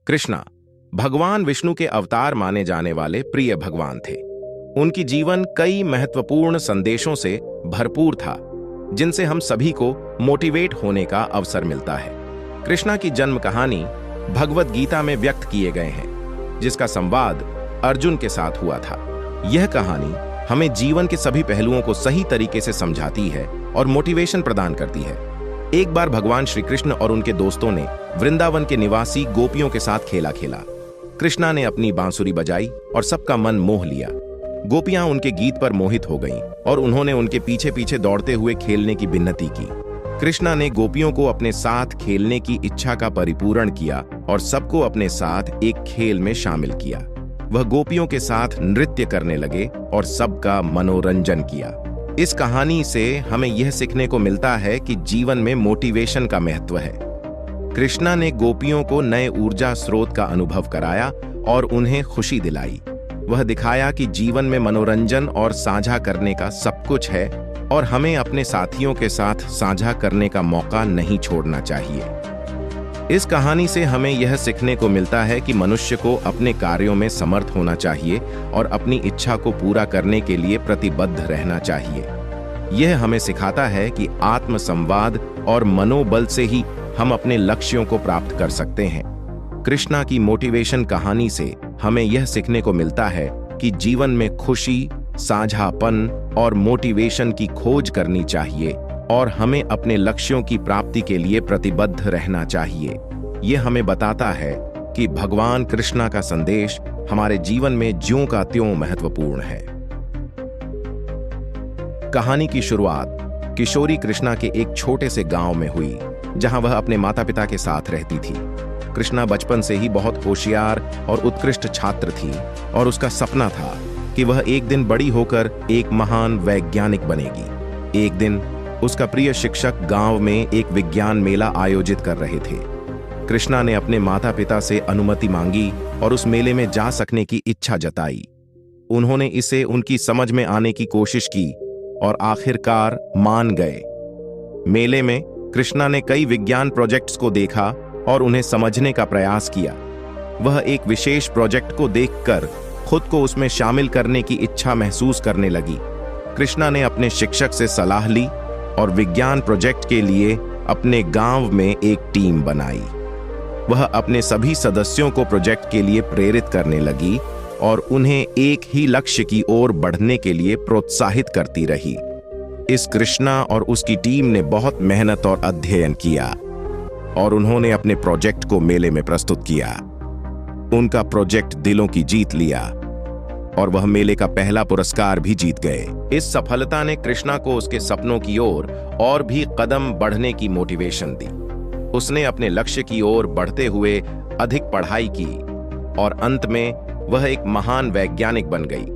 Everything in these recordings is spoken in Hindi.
कृष्णा भगवान विष्णु के अवतार माने जाने वाले प्रिय भगवान थे। उनकी जीवन कई महत्वपूर्ण संदेशों से भरपूर था, जिनसे हम सभी को मोटिवेट होने का अवसर मिलता है। कृष्णा की जन्म कहानी भगवद गीता में व्यक्त किए गए हैं, जिसका संवाद अर्जुन के साथ हुआ था। यह कहानी हमें जीवन के सभी पहलुओं को सही तरीके से समझाती है और मोटिवेशन प्रदान करती है। एक बार भगवान श्री कृष्ण और उनके दोस्तों ने वृंदावन के निवासी गोपियों के साथ खेला खेला। कृष्णा ने अपनी बांसुरी बजाई और सबका मन मोह लिया। गोपियां उनके गीत पर मोहित हो गईं और उन्होंने उनके पीछे पीछे दौड़ते हुए खेलने की विनती की। कृष्णा ने गोपियों को अपने साथ खेलने की इच्छा का परिपूर्ण किया और सबको अपने साथ एक खेल में शामिल किया। वह गोपियों के साथ नृत्य करने लगे और सबका मनोरंजन किया। इस कहानी से हमें यह सीखने को मिलता है कि जीवन में मोटिवेशन का महत्व है। कृष्णा ने गोपियों को नए ऊर्जा स्रोत का अनुभव कराया और उन्हें खुशी दिलाई। वह दिखाया कि जीवन में मनोरंजन और साझा करने का सब कुछ है और हमें अपने साथियों के साथ साझा करने का मौका नहीं छोड़ना चाहिए। इस कहानी से हमें यह सीखने को मिलता है कि मनुष्य को अपने कार्यों में समर्थ होना चाहिए और अपनी इच्छा को पूरा करने के लिए प्रतिबद्ध रहना चाहिए। यह हमें सिखाता है कि आत्मसंवाद और मनोबल से ही हम अपने लक्ष्यों को प्राप्त कर सकते हैं। कृष्णा की मोटिवेशन कहानी से हमें यह सीखने को मिलता है कि जीवन में खुशी, साझापन और मोटिवेशन की खोज करनी चाहिए और हमें अपने लक्ष्यों की प्राप्ति के लिए प्रतिबद्ध रहना चाहिए। यह हमें बताता है कि भगवान कृष्णा का संदेश हमारे जीवन में ज्यों का त्यों महत्वपूर्ण है। कहानी की शुरुआत किशोरी कृष्णा के एक छोटे से गांव में हुई, जहां वह अपने माता पिता के साथ रहती थी। कृष्णा बचपन से ही बहुत होशियार और उत्कृष्ट छात्र थी और उसका सपना था कि वह एक दिन बड़ी होकर एक महान वैज्ञानिक बनेगी। एक दिन उसका प्रिय शिक्षक गांव में एक विज्ञान मेला आयोजित कर रहे थे। कृष्णा ने अपने माता पिता से अनुमति मांगी और उस मेले में जा सकने की इच्छा जताई। उन्होंने इसे उनकी समझ में आने की कोशिश की और आखिरकार मान गए। मेले में कृष्णा ने कई विज्ञान प्रोजेक्ट्स को देखा और उन्हें समझने का प्रयास किया। वह एक विशेष प्रोजेक्ट को देखकर खुद को उसमें शामिल करने की इच्छा महसूस करने लगी। कृष्णा ने अपने शिक्षक से सलाह ली और विज्ञान प्रोजेक्ट के लिए अपने गांव में एक टीम बनाई। वह अपने सभी सदस्यों को प्रोजेक्ट के लिए प्रेरित करने लगी और उन्हें एक ही लक्ष्य की ओर बढ़ने के लिए प्रोत्साहित करती रही। इस कृष्णा और उसकी टीम ने बहुत मेहनत और अध्ययन किया और उन्होंने अपने प्रोजेक्ट को मेले में प्रस्तुत किया। उनका प्रोजेक्ट दिलों की जीत लिया और वह मेले का पहला पुरस्कार भी जीत गए। इस सफलता ने कृष्णा को उसके सपनों की ओर और भी कदम बढ़ने की मोटिवेशन दी। उसने अपने लक्ष्य की ओर बढ़ते हुए अधिक पढ़ाई की और अंत में वह एक महान वैज्ञानिक बन गई।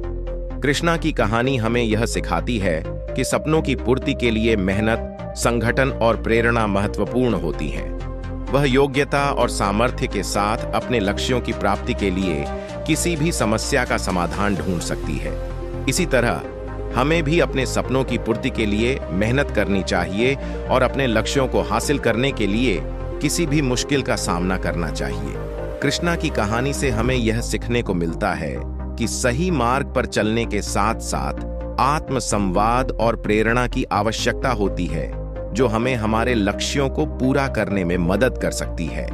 कृष्णा की कहानी हमें यह सिखाती है कि सपनों की पूर्ति के लिए मेहनत, संगठन और प्रेरणा महत्वपूर्ण होती हैं। वह योग्यता और सामर्थ्य के साथ अपने लक्ष्यों की प्राप्ति के लिए किसी भी समस्या का समाधान ढूंढ सकती है। इसी तरह हमें भी अपने सपनों की पूर्ति के लिए मेहनत करनी चाहिए और अपने लक्ष्यों को हासिल करने के लिए किसी भी मुश्किल का सामना करना चाहिए। कृष्णा की कहानी से हमें यह सीखने को मिलता है कि सही मार्ग पर चलने के साथ साथ आत्मसंवाद और प्रेरणा की आवश्यकता होती है, जो हमें हमारे लक्ष्यों को पूरा करने में मदद कर सकती है।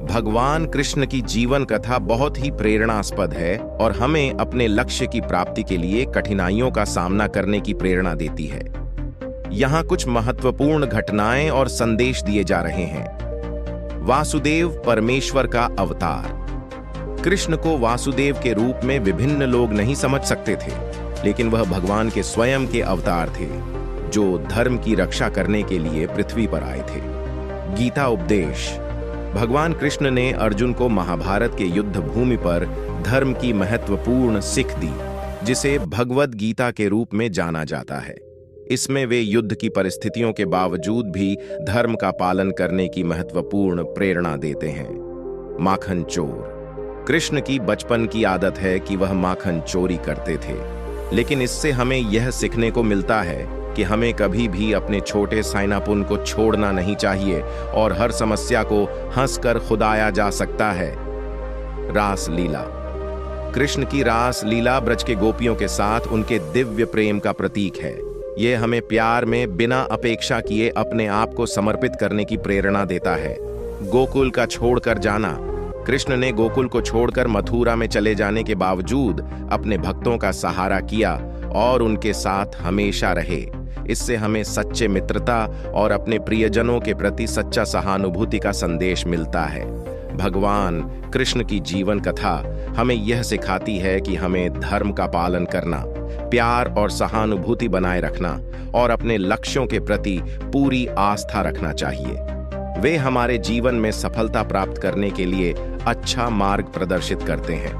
भगवान कृष्ण की जीवन कथा बहुत ही प्रेरणास्पद है और हमें अपने लक्ष्य की प्राप्ति के लिए कठिनाइयों का सामना करने की प्रेरणा देती है। यहाँ कुछ महत्वपूर्ण घटनाएं और संदेश दिए जा रहे हैं। वासुदेव परमेश्वर का अवतार। कृष्ण को वासुदेव के रूप में विभिन्न लोग नहीं समझ सकते थे, लेकिन वह भगवान के स्वयं के अवतार थे, जो धर्म की रक्षा करने के लिए पृथ्वी पर आए थे। गीता उपदेश। भगवान कृष्ण ने अर्जुन को महाभारत के युद्ध भूमि पर धर्म की महत्वपूर्ण सीख दी, जिसे भगवद गीता के रूप में जाना जाता है। इसमें वे युद्ध की परिस्थितियों के बावजूद भी धर्म का पालन करने की महत्वपूर्ण प्रेरणा देते हैं। माखन चोर। कृष्ण की बचपन की आदत है कि वह माखन चोरी करते थे, लेकिन इससे हमें यह सीखने को मिलता है कि हमें कभी भी अपने छोटे साइनापुन को छोड़ना नहीं चाहिए और हर समस्या को हंसकर खुदाया जा सकता है। रास लीला। कृष्ण की रास लीला ब्रज के गोपियों के साथ उनके दिव्य प्रेम का प्रतीक है। ये हमें प्यार में बिना अपेक्षा किए अपने आप को समर्पित करने की प्रेरणा देता है। गोकुल का छोड़कर जाना। कृष्ण ने गोकुल को छोड़कर मथुरा में चले जाने के बावजूद अपने भक्तों का सहारा किया और उनके साथ हमेशा रहे। इससे हमें सच्चे मित्रता और अपने प्रियजनों के प्रति सच्चा सहानुभूति का संदेश मिलता है। भगवान कृष्ण की जीवन कथा हमें यह सिखाती है कि हमें धर्म का पालन करना, प्यार और सहानुभूति बनाए रखना और अपने लक्ष्यों के प्रति पूरी आस्था रखना चाहिए। वे हमारे जीवन में सफलता प्राप्त करने के लिए अच्छा मार्ग प्रदर्शित करते हैं।